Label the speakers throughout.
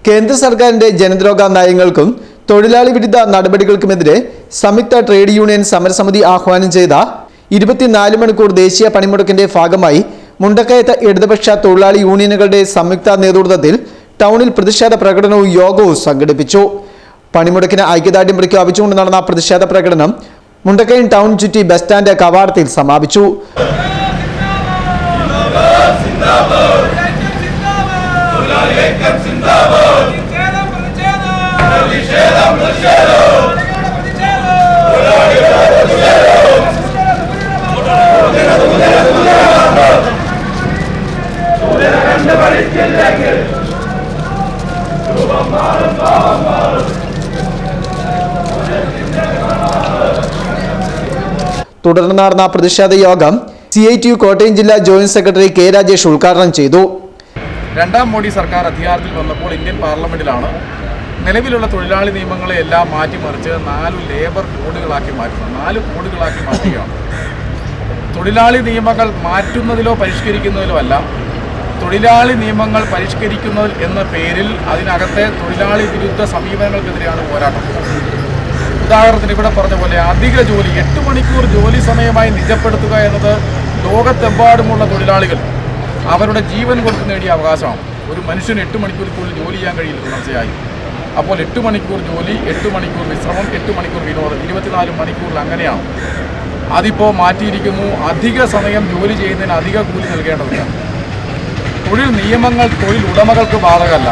Speaker 1: കേന്ദ്ര സർക്കാരിന്റെ ജനദ്രോഹ നയങ്ങൾക്കും തൊഴിലാളി വിരുദ്ധ നടപടികൾക്കുമെതിരെ സംയുക്ത ട്രേഡ് യൂണിയൻ സമരസമിതി ആഹ്വാനം ചെയ്ത 24 മണിക്കൂർ ദേശീയ പണിമുടക്കിന്റെ ഭാഗമായി മുണ്ടക്കയത്ത് ഇടതുപക്ഷ തൊഴിലാളി യൂണിയനുകളുടെ സംയുക്ത നേതൃത്വത്തിൽ ടൗണിൽ പ്രതിഷേധ പ്രകടനവും യോഗവും സംഘടിപ്പിച്ചു. പണിമുടക്കിന് ഐക്യദാർഢ്യം പ്രഖ്യാപിച്ചുകൊണ്ട് നടന്ന പ്രതിഷേധ പ്രകടനം മുണ്ടക്കയം ടൗൺ ചുറ്റി ബസ് സ്റ്റാൻഡ് കവാടത്തിൽ സമാപിച്ചു. തുടർന്ന് നടന്ന പ്രതിഷേധ യോഗം CITU കോട്ടയം ജില്ലാ ജോയിന്റ് സെക്രട്ടറി കെ രാജേഷ് ഉദ്ഘാടനം ചെയ്തു.
Speaker 2: രണ്ടാം മോഡി സർക്കാർ അധികാരത്തിൽ വന്നപ്പോൾ ഇന്ത്യൻ പാർലമെന്റിലാണ് നിലവിലുള്ള തൊഴിലാളി നിയമങ്ങളെ എല്ലാം മാറ്റിമറിച്ച് 4 ലേബർ കോഡുകളാക്കി മാറ്റുന്നത്. 4 കോഡുകളാക്കി മാറ്റുകയാണ്. തൊഴിലാളി നിയമങ്ങൾ മാറ്റുന്നതിലോ പരിഷ്കരിക്കുന്നതിലോ അല്ല, തൊഴിലാളി നിയമങ്ങൾ പരിഷ്കരിക്കുന്നതിൽ എന്ന പേരിൽ അതിനകത്തെ തൊഴിലാളി വിരുദ്ധ സമീപനങ്ങൾക്കെതിരെയാണ് പോരാട്ടം. ഉദാഹരണത്തിന് ഇവിടെ പറഞ്ഞ പോലെ അധിക ജോലി 8 മണിക്കൂർ ജോലി സമയമായി നിജപ്പെടുത്തുക എന്നത് ലോകത്തെമ്പാടുമുള്ള തൊഴിലാളികൾ അവരുടെ ജീവൻ കൊടുത്ത് നേടിയ അവകാശമാണ്. ഒരു മനുഷ്യന് 8 മണിക്കൂർ കൂടുതൽ ജോലി ചെയ്യാൻ കഴിയില്ല തുടർച്ചയായി. അപ്പോൾ 8 മണിക്കൂർ ജോലി, 8 മണിക്കൂർ വിശ്രമം, 8 മണിക്കൂർ വിനോദം, 24 മണിക്കൂറിൽ അങ്ങനെയാണ്. അതിപ്പോൾ മാറ്റിയിരിക്കുന്നു. അധിക സമയം ജോലി ചെയ്യുന്നതിന് അധിക കൂലി നൽകേണ്ടതില്ല. തൊഴിൽ നിയമങ്ങൾ തൊഴിൽ ഉടമകൾക്ക് ബാധകമല്ല.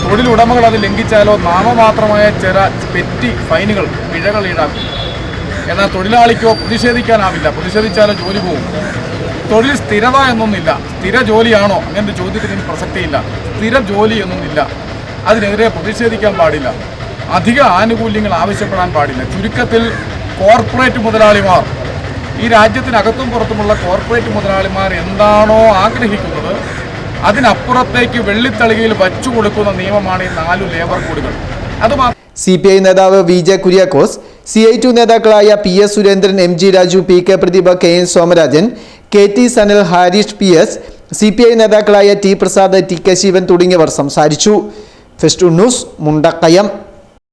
Speaker 2: തൊഴിലുടമകൾ അത് ലംഘിച്ചാലോ നാമമാത്രമായ ചില പെറ്റി ഫൈനുകൾ, പിഴകൾ ഈടാക്കും. എന്നാൽ തൊഴിലാളിക്കോ പ്രതിഷേധിക്കാനാവില്ല. പ്രതിഷേധിച്ചാലോ ജോലി പോകും. തൊഴിൽ സ്ഥിരത എന്നൊന്നില്ല. സ്ഥിര ജോലിയാണോ അങ്ങനൊരു ചോദ്യത്തിന് പ്രസക്തിയില്ല. സ്ഥിര ജോലി എന്നൊന്നില്ല. അതിനെതിരെ പ്രതിഷേധിക്കാൻ പാടില്ല. അധിക ആനുകൂല്യങ്ങൾ ആവശ്യപ്പെടാൻ പാടില്ല. ചുരുക്കത്തിൽ കോർപ്പറേറ്റ് മുതലാളിമാർ, ഈ രാജ്യത്തിനകത്തും പുറത്തുമുള്ള കോർപ്പറേറ്റ് മുതലാളിമാർ എന്താണോ ആഗ്രഹിക്കുന്നത് അതിനപ്പുറത്തേക്ക് വെള്ളിത്തളികയിൽ വച്ചു കൊടുക്കുന്ന നിയമമാണ് ഈ 4 ലേബർ കോഡുകൾ. അതുമാത്രം
Speaker 1: CPI നേതാവ് VJ കുര്യാക്കോസ്, CITU നേതാക്കളായ PS Surendran, MG Raju, PK Pradeep, KN Somarajan, KT Sanal, Harish PS, CPI നേതാക്കളായ T പ്രസാദ്, TK ശിവൻ തുടങ്ങിയവർ സംസാരിച്ചു. Fest news Mundakayam.